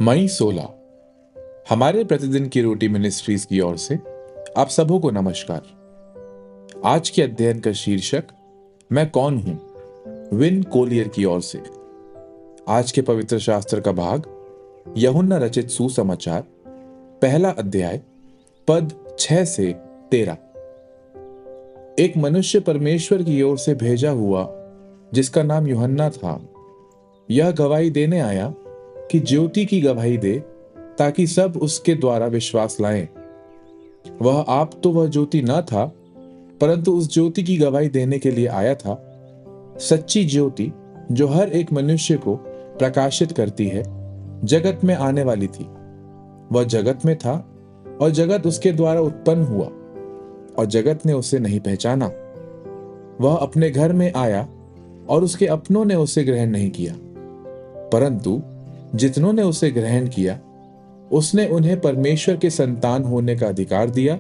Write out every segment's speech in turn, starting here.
मई 16 हमारे प्रतिदिन की रोटी मिनिस्ट्रीज की ओर से आप सबों को नमस्कार। आज के अध्ययन का शीर्षक मैं कौन हूं, विन कोलियर की ओर से। आज के पवित्र शास्त्र का भाग यूहन्ना रचित सुसमाचार, पहला अध्याय, पद 6 से 13। एक मनुष्य परमेश्वर की ओर से भेजा हुआ, जिसका नाम यूहन्ना था, यह गवाही देने आया कि ज्योति की गवाही दे, ताकि सब उसके द्वारा विश्वास लाएं। वह आप तो वह ज्योति न था, परंतु उस ज्योति की गवाही देने के लिए आया था। सच्ची ज्योति जो हर एक मनुष्य को प्रकाशित करती है, जगत में आने वाली थी। वह जगत में था और जगत उसके द्वारा उत्पन्न हुआ, और जगत ने उसे नहीं पहचाना। वह अपने घर में आया और उसके अपनों ने उसे ग्रहण नहीं किया, परंतु जितनों ने उसे ग्रहण किया, उसने उन्हें परमेश्वर के संतान होने का अधिकार दिया,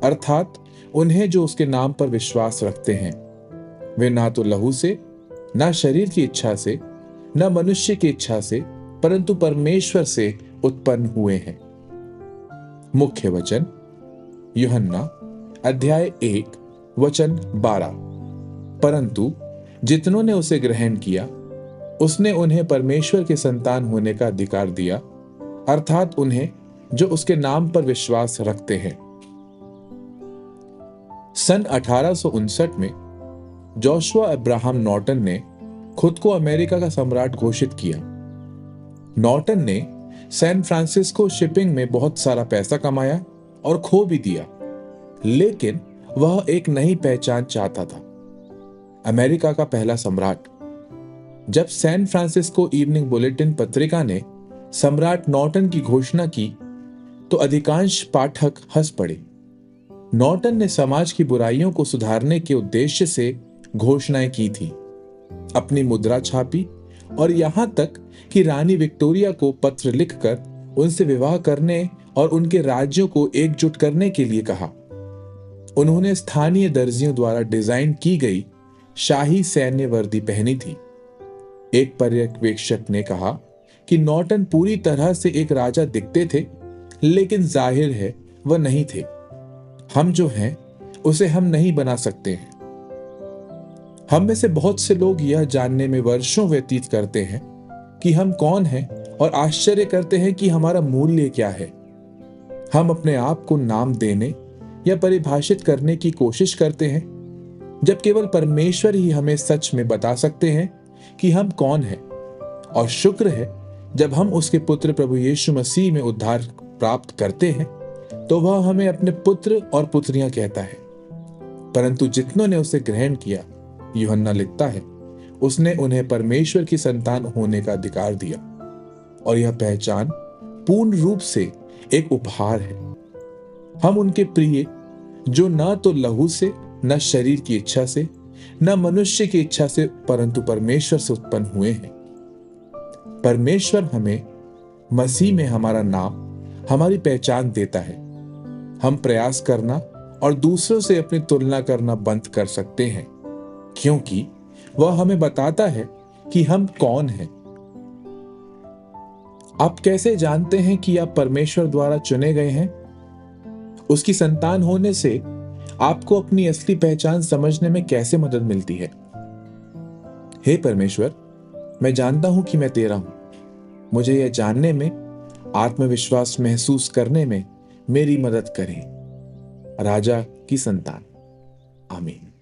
अर्थात उन्हें जो उसके नाम पर विश्वास रखते हैं। वे ना तो लहू से, ना शरीर की इच्छा से, ना मनुष्य की इच्छा से, परंतु परमेश्वर से उत्पन्न हुए हैं। मुख्य वचन यूहन्ना अध्याय 1 वचन 12। परंतु जितनों ने उसे ग्रहण किया, उसने उन्हें परमेश्वर के संतान होने का अधिकार दिया, अर्थात उन्हें जो उसके नाम पर विश्वास रखते हैं। सन 1859 में जोशुआ अब्राहम नॉर्टन ने खुद को अमेरिका का सम्राट घोषित किया। नॉर्टन ने सैन फ्रांसिस्को शिपिंग में बहुत सारा पैसा कमाया और खो भी दिया, लेकिन वह एक नई पहचान चाहता था, अमेरिका का पहला सम्राट। जब सैन फ्रांसिस्को इवनिंग बुलेटिन पत्रिका ने सम्राट नॉर्टन की घोषणा की, तो अधिकांश पाठक हंस पड़े। नॉर्टन ने समाज की बुराइयों को सुधारने के उद्देश्य से घोषणाएं की थी, अपनी मुद्रा छापी और यहां तक कि रानी विक्टोरिया को पत्र लिखकर उनसे विवाह करने और उनके राज्यों को एकजुट करने के लिए कहा। उन्होंने स्थानीय दर्जियों द्वारा डिजाइन की गई शाही सैन्य वर्दी पहनी थी। एक पर्यवेक्षक ने कहा कि नॉर्टन पूरी तरह से एक राजा दिखते थे, लेकिन जाहिर है वह नहीं थे। हम जो हैं उसे हम नहीं बना सकते हैं। हम में से बहुत से लोग यह जानने में वर्षों व्यतीत करते हैं कि हम कौन हैं, और आश्चर्य करते हैं कि हमारा मूल्य क्या है। हम अपने आप को नाम देने या परिभाषित करने की कोशिश करते हैं, जब केवल परमेश्वर ही हमें सच में बता सकते हैं कि हम कौन हैं। और शुक्र है, जब हम उसके पुत्र प्रभु यीशु मसीह में उद्धार प्राप्त करते हैं, तो वह हमें अपने पुत्र और पुत्रियां कहता है। परंतु जितनों ने उसे ग्रहण किया, यूहन्ना लिखता है, उसने उन्हें परमेश्वर की संतान होने का अधिकार दिया। और यह पहचान पूर्ण रूप से एक उपहार है। हम उनके प्रिय, जो न तो लहू से, न शरीर की इच्छा से, न मनुष्य की इच्छा से, परंतु परमेश्वर से उत्पन्न हुए हैं। परमेश्वर हमें मसीह में हमारा नाम, हमारी पहचान देता है। हम प्रयास करना और दूसरों से अपनी तुलना करना बंद कर सकते हैं, क्योंकि वह हमें बताता है कि हम कौन हैं। आप कैसे जानते हैं कि आप परमेश्वर द्वारा चुने गए हैं? उसकी संतान होने से आपको अपनी असली पहचान समझने में कैसे मदद मिलती है? हे परमेश्वर, मैं जानता हूं कि मैं तेरा हूं। मुझे यह जानने में, आत्मविश्वास महसूस करने में मेरी मदद करें। राजा की संतान। आमीन।